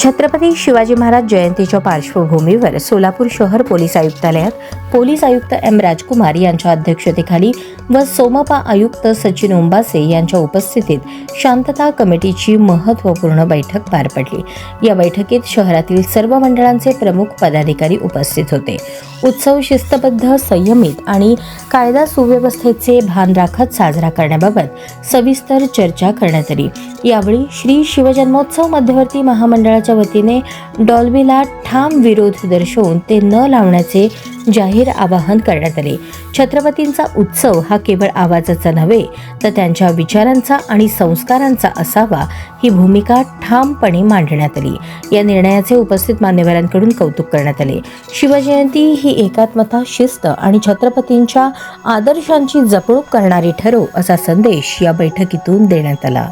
छत्रपती शिवाजी महाराज जयंतीच्या पार्श्वभूमीवर सोलापूर शहर पोलीस आयुक्तालयात पोलीस आयुक्त एम राजकुमार यांच्या अध्यक्षतेखाली व सोमपा आयुक्त सचिन ओंबासे यांच्या उपस्थितीत शांतता कमिटीची महत्त्वपूर्ण बैठक पार पडली। या बैठकीत शहरातील सर्व मंडळांचे प्रमुख पदाधिकारी उपस्थित होते। उत्सव शिस्तबद्ध, संयमित आणि कायदा सुव्यवस्थेचे भान राखत साजरा करण्याबाबत सविस्तर चर्चा करण्यात आली। यावेळी श्री शिवजन्मोत्सव मध्यवर्ती महामंडळाच्या वतीने डॉल्बीला ठाम विरोध दर्शवून ते न लावण्याचे जाहीर आवाहन करण्यात आले। छत्रपतींचा उत्सव हा केवळ आवाजाचा नव्हे तर त्यांच्या विचारांचा आणि संस्कारांचा असावा, ही भूमिका ठामपणे मांडण्यात आली। या निर्णयाचे उपस्थित मान्यवरांकडून कौतुक करण्यात आले। शिवजयंती ही एकात्मता, शिस्त आणि छत्रपतींच्या आदर्शांची जपणूक करणारी ठरो, असा संदेश या बैठकीतून देण्यात आला।